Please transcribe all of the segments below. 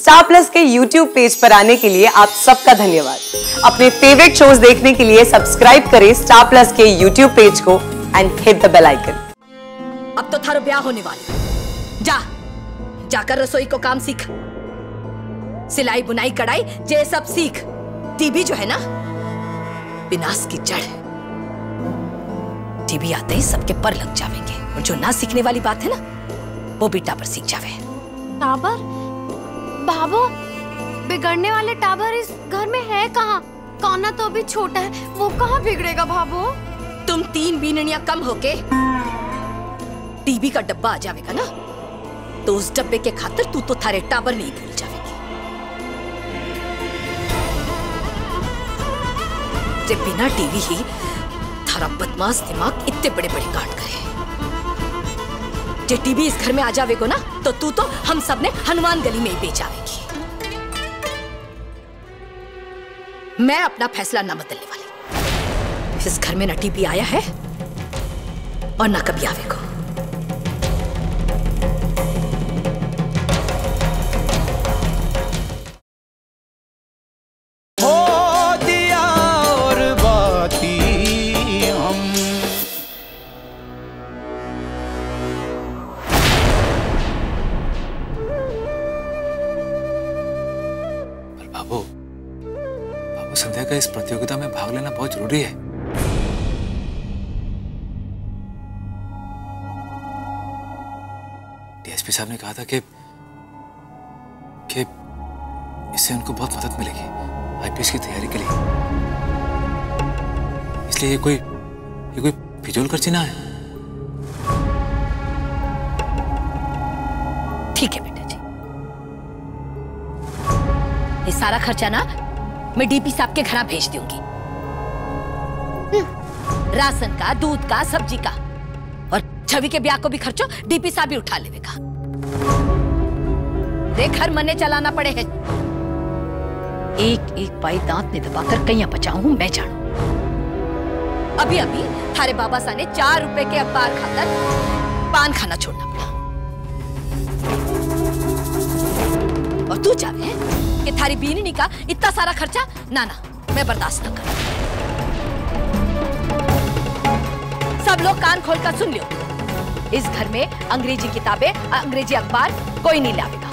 Star Plus के YouTube page पर आने के लिए आप सबका धन्यवाद। अपने फेवरेट शोज देखने के लिए सब्सक्राइब करें स्टार प्लस के YouTube पेज को and hit the bell icon. अब तो थारो ब्याह होने वाला, जाकर रसोई को काम सीख, सिलाई बुनाई कढ़ाई ये सब सीख। टीबी जो है ना विनाश की जड़ है। टीबी आते ही सबके पर लग जावेंगे और जो ना सीखने वाली बात है ना वो भी टाबर सीख जावे। टाबर? बाबू, बिगड़ने वाले टाबर इस घर में है कहाँ? कान्हा तो अभी छोटा है, वो कहाँ बिगड़ेगा बाबू? तुम 3 बीननियां कम होके टीबी का डब्बा आ जावेगा ना तो उस डब्बे के खातिर तू तो थारे टाबर नहीं भूल जावेगी। जे बिना टीवी ही थारा बदमाश दिमाग इतने बड़े बड़े कांड करे। जे टीवी इस घर में आ जावेगो ना तो तू तो हम सब ने हनुमान गली में ही बेच आवेगी। मैं अपना फैसला ना बदलने वाली। इस घर में ना टीवी आया है और ना कभी आवेगो। संध्या का इस प्रतियोगिता में भाग लेना बहुत जरूरी है। डीएसपी साहब ने कहा था कि इससे उनको बहुत मदद मिलेगी आईपीएस की तैयारी के लिए। इसलिए ये कोई फिजूल खर्ची ना है। ठीक है बेटा जी, ये सारा खर्चा ना मैं डीपी साहब के घर भेज दूंगी। राशन का, दूध का, सब्जी का, और छवि के ब्याह को भी खर्चो डीपी साहब ही उठा लेगा। देख घर मने चलाना पड़े है। एक एक पाई दांत ने दबाकर कहीं बचाऊं हूं मैं जानू। अभी अभी थारे बाबा सा ने 4 रुपए के अखबार खाकर पान खाना छोड़ना पड़ा। और तू चाहे कि थारी बीननी का इतना सारा खर्चा ना मैं बर्दाश्त न कर। सब लोग कान खोलकर सुन लियो, इस घर में अंग्रेजी किताबें, अंग्रेजी अखबार कोई नहीं लावेगा।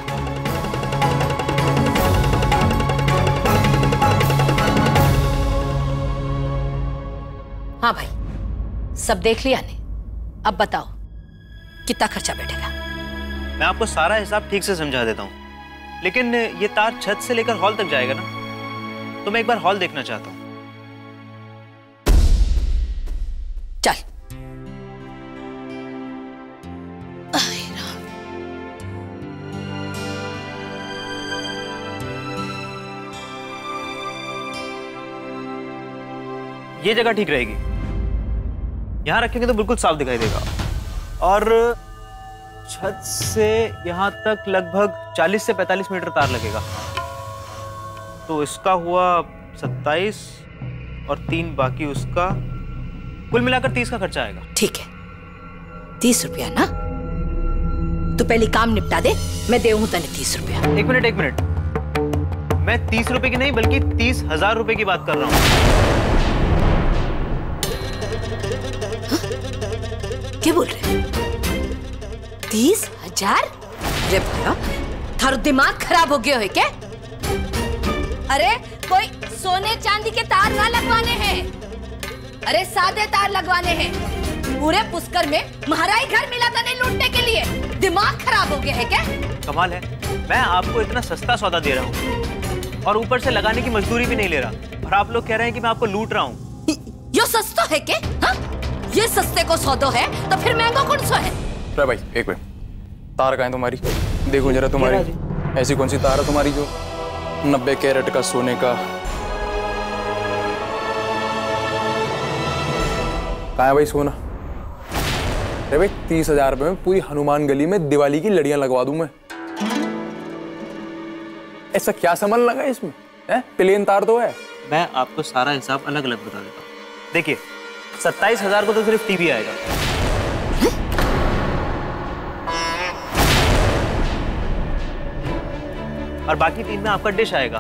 हाँ भाई, सब देख लिया ने, अब बताओ कितना खर्चा बैठेगा? मैं आपको सारा हिसाब ठीक से समझा देता हूँ, लेकिन ये तार छत से लेकर हॉल तक जाएगा ना, तो मैं एक बार हॉल देखना चाहता हूं। चल। ये जगह ठीक रहेगी, यहां रखेंगे तो बिल्कुल साफ दिखाई देगा। और छत से यहां तक लगभग 40 से 45 मीटर तार लगेगा, तो इसका हुआ 27 और 3 बाकी उसका, कुल मिलाकर 30 का खर्चा आएगा। ठीक है, 30 रुपया ना? तो पहले काम निपटा दे, मैं देऊं तने 30 रुपया। एक मिनट, मैं 30 रुपए की नहीं बल्कि 30,000 रुपए की बात कर रहा हूं। क्या बोल रहे? 30,000? अरे भैया, थारो दिमाग खराब हो गया है क्या? अरे कोई सोने चांदी के तार ना लगवाने हैं, अरे सादे तार लगवाने हैं। पूरे पुष्कर में महाराई घर मिला था नहीं लूटने के लिए। दिमाग खराब हो गया है क्या? कमाल है, मैं आपको इतना सस्ता सौदा दे रहा हूँ और ऊपर से लगाने की मजदूरी भी नहीं ले रहा, और आप लोग कह रहे हैं कि मैं आपको लूट रहा हूँ। यो सस्ता है क्या? हाँ? ये सस्ते को सौदो है तो फिर महंगा कौन सा है? अरे भाई एक मिनट, तार कहाँ है तुम्हारी? देखो जरा तुम्हारी ऐसी कौन सी तार है तुम्हारी जो 90 कैरेट का सोने का? कहाँ है भाई सोना? अरे भाई 30,000 रुपए में पूरी हनुमान गली में दिवाली की लड़ियां लगवा दूं मैं। ऐसा क्या सामान लगा इसमें? प्लेन तार तो है। मैं आपको सारा हिसाब अलग अलग बता देता हूँ। देखिए 27,000 को तो सिर्फ टीवी आएगा, और बाकी 3 में आपका डिश आएगा।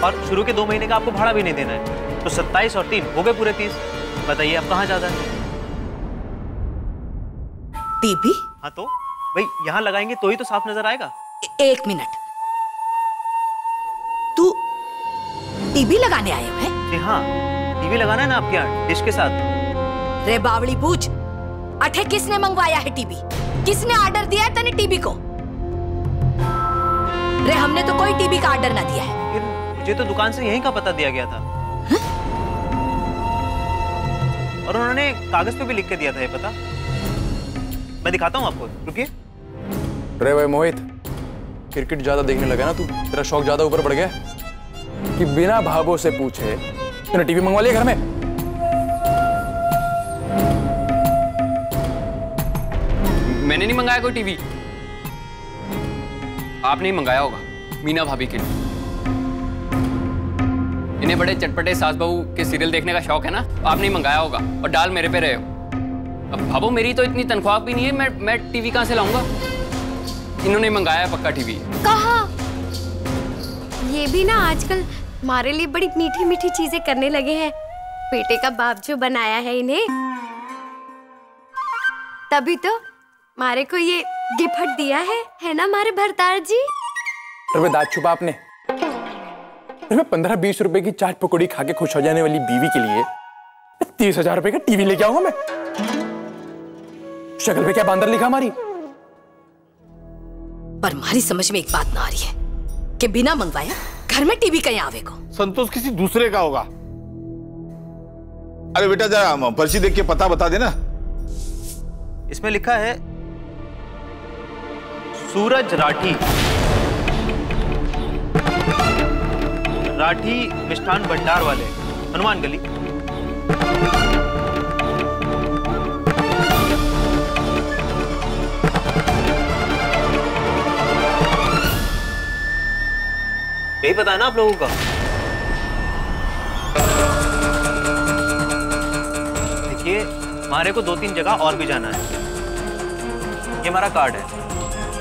और शुरू के 2 महीने का आपको भाड़ा भी नहीं देना है। तो 27 और 3 हो गए पूरे 30। बताइए आप कहाँ ज्यादा है? टीवी? हाँ तो भाई यहाँ लगाएंगे तो ही तो साफ नजर आएगा। 1 मिनट, तू टीवी लगाने आए हो है? जी हाँ, टीवी लगाना है ना आपके यहाँ डिश के साथ। रे बावड़ी पूछ, अठे किसने मंगवाया है टीवी? किसने ऑर्डर दिया है तने टीवी को? रे हमने तो कोई टीवी का ऑर्डर ना दिया है। मुझे तो दुकान से यहीं का पता दिया गया था। और उन्होंने कागज पे भी लिख के दिया था ये पता। मैं दिखाता हूँ आपको, रुकिए। रे भाई मोहित, क्रिकेट ज्यादा देखने लगा ना तू? तेरा शौक ज्यादा ऊपर बढ़ गया कि बिना भावों से पूछे तूने टीवी मंगवा लिया घर में? मैंने नहीं मंगाया कोई टीवी। आपने ही मंगाया होगा मीना भाभी के लिए। इन्हें बड़े चटपटे सास बहू के सीरियल देखने का शौक है ना, आपने ही मंगाया होगा और डाल मेरे पे रहे हो। अब भाभो मेरी तो इतनी तनख्वाह भी नहीं है, मैं टीवी कहाँ से लाऊंगा? इन्होंने मंगाया पक्का टीवी। कहा ये भी ना आजकल हमारे लिए बड़ी मीठी मीठी चीजें करने लगे हैं। बेटे का बाप जो बनाया है इन्हें, तभी तो मारे को ये गिफ्ट दिया है ना मारे भरतार जी? अरे दांत छुपा आपने। मैं 15-20 रुपए की चाट पकौड़ी खा के खुश हो जाने वाली बीवी के लिए 30,000 रुपए का टीवी लेके आऊंगा मैं? शक्ल पे क्या बांदर लिखा हमारी? पर हमारी समझ में एक बात ना आ रही है कि बिना मंगवाया घर में टीवी कहीं आवे को। संतोष किसी दूसरे का होगा। अरे बेटा जरा पर्ची देख के पता बता देना। इसमें लिखा है सूरज राठी, राठी मिष्ठान भंडार वाले, हनुमान गली। यही पता है ना आप लोगों का? देखिए हमारे को 2-3 जगह और भी जाना है। ये हमारा कार्ड है,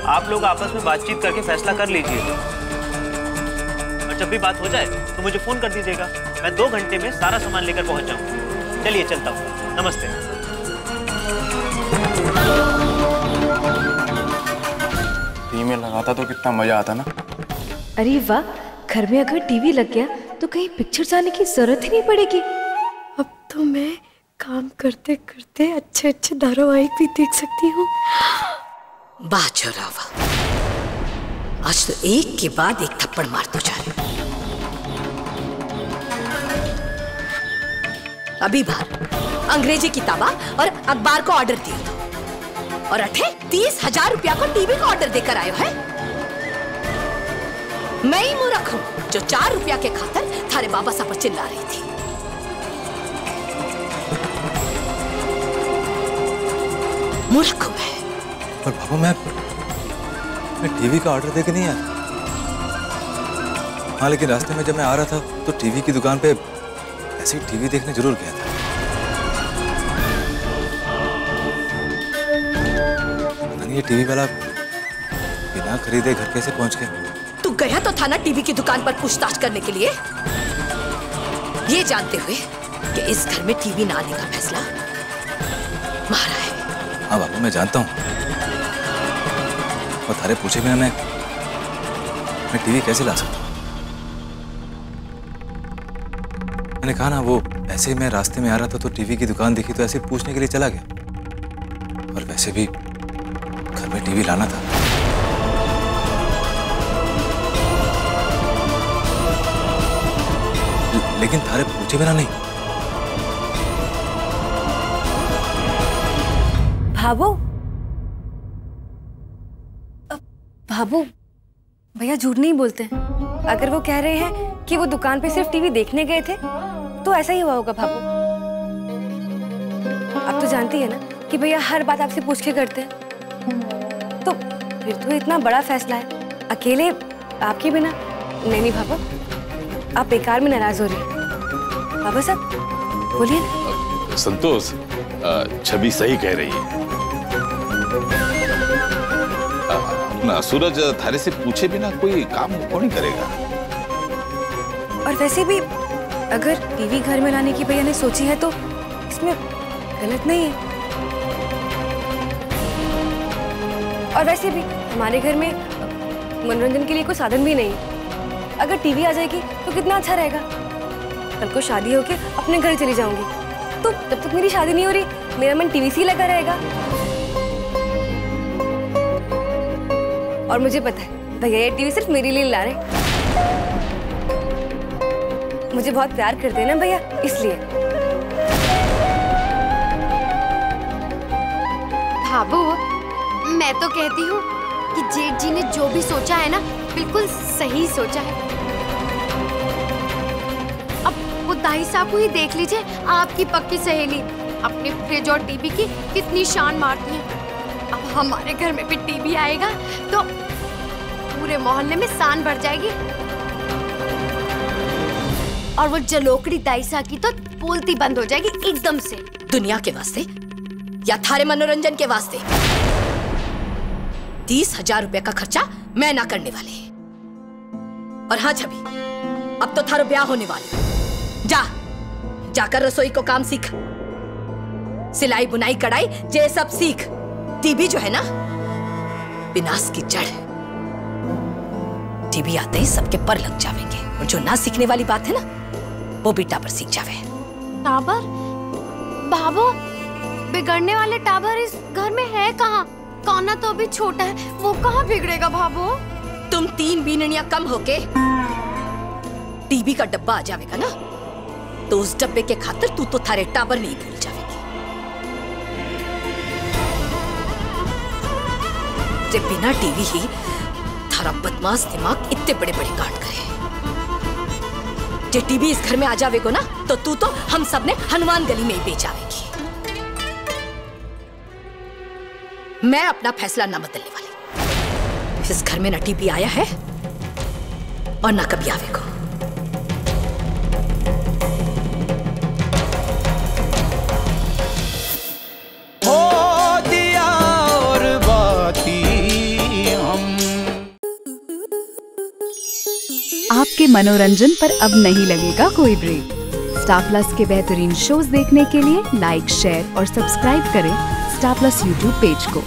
आप लोग आपस में बातचीत करके फैसला कर लीजिए। और जब भी बात हो जाए तो मुझे फोन कर दीजिएगा। मैं 2 घंटे में सारा सामान लेकर पहुंच जाऊंगा। चलिए चलता हूँ, नमस्ते। टीवी में लगाता तो कितना मजा आता ना। अरे वाह, घर में अगर टीवी लग गया तो कहीं पिक्चर जाने की जरूरत ही नहीं पड़ेगी। अब तो मैं काम करते करते अच्छे अच्छे धारावाहिक भी देख सकती हूँ। वाह छोरा वाह, आज तो एक के बाद एक थप्पड़ मार दो जाए। अभी बाहर अंग्रेजी किताबा और अखबार को ऑर्डर दिया था और अठे 30,000 रुपया को टीवी का ऑर्डर देकर आयो है। मैं ही मूर्ख हूं जो 4 रुपया के खातर थारे बाबा साहब पर चिल्ला रही थी। मूर्ख हूं मैं। पर बाबा मैं टीवी का ऑर्डर देके नहीं आया। हाँ लेकिन रास्ते में जब मैं आ रहा था तो टीवी की दुकान पे ऐसी टीवी देखने जरूर गया था। ये टीवी वाला बिना खरीदे घर कैसे पहुंच गया? तू गया तो था ना टीवी की दुकान पर पूछताछ करने के लिए, ये जानते हुए कि इस घर में टीवी ना आने का फैसला हमारा है। हाँ बाबा मैं जानता हूँ, और थारे पूछे बिना मैं टीवी कैसे ला सकता हूँ? मैंने कहा ना, वो ऐसे ही मैं रास्ते में आ रहा था तो टीवी की दुकान देखी तो ऐसे पूछने के लिए चला गया। और वैसे भी घर में टीवी लाना था। लेकिन थारे पूछे बिना नहीं। भाभो, भाभो भैया झूठ नहीं बोलते। अगर वो कह रहे हैं कि वो दुकान पे सिर्फ टीवी देखने गए थे तो ऐसा ही हुआ होगा भाभो। आप तो जानती है ना कि भैया हर बात आपसे पूछ के करते हैं। तो फिर तो इतना बड़ा फैसला है अकेले आपके बिना। नहीं भाभो, आप बेकार में नाराज हो रही हैं। बाबा साहब बोलिए। संतोष, छवि सही कह रही है। ना सूरज थारे से पूछे बिना कोई काम कौन ही करेगा। और वैसे भी अगर टीवी घर में लाने की भैया ने सोची है तो इसमें गलत नहीं है। और वैसे भी हमारे घर में मनोरंजन के लिए कोई साधन भी नहीं है। अगर टीवी आ जाएगी तो कितना अच्छा रहेगा। कल को शादी होके अपने घर चली जाऊंगी, तो जब तक मेरी शादी नहीं हो रही मेरा मन टीवी से ही लगा रहेगा। और मुझे पता है भैया ये टीवी सिर्फ मेरे लिए ला रहे। मुझे बहुत प्यार करते हैं ना भैया, इसलिए। भाभू, मैं तो कहती हूँ कि जेठ जी ने जो भी सोचा है ना बिल्कुल सही सोचा है। अब वो दाई साहब को ही देख लीजिए, आपकी पक्की सहेली अपने फ्रिज और टीवी की कितनी शान मारती है। अब हमारे घर में भी टीवी आएगा तो पूरे मोहल्ले में शान बढ़ जाएगी। और वो जलोकड़ी दाई साहब की तो बोलती बंद हो जाएगी एकदम से। दुनिया के वास्ते या थारे मनोरंजन के वास्ते 30,000 रुपए का खर्चा मैं ना करने वाले। और हाँ छवि, अब तो थारो ब्याह होने वाला। जाकर रसोई को काम सीख, सिलाई बुनाई कढ़ाई ये सब सीख। टीवी जो है ना विनाश की जड़। टीवी आते ही सबके पर लग जावेंगे, और जो ना सीखने वाली बात है ना वो भी टाबर सीख जावे। टाबर? बाबू, बिगड़ने वाले टाबर इस घर में है कहाँ? काना तो अभी छोटा है, वो कहाँ बिगड़ेगा भाभो? तुम 3 बीननियां कम होके टीवी का डब्बा आ जाएगा ना, तो उस डब्बे के खातिर तू तो थारे टाबर नहीं भूल जाएगी। जे बिना टीवी ही थारा बदमाश दिमाग इतने बड़े बड़े कांड करे। जे टीवी इस घर में आ जावेगो ना तो तू तो हम सब ने हनुमान गली में ही बेच आवेगी। मैं अपना फैसला ना बदलने वाली। इस घर में ना टीवी आया है और ना कभी आवेगो। आपके मनोरंजन पर अब नहीं लगेगा कोई ब्रेक। स्टार प्लस के बेहतरीन शोज देखने के लिए लाइक, शेयर और सब्सक्राइब करें स्टार प्लस यूट्यूब पेज को।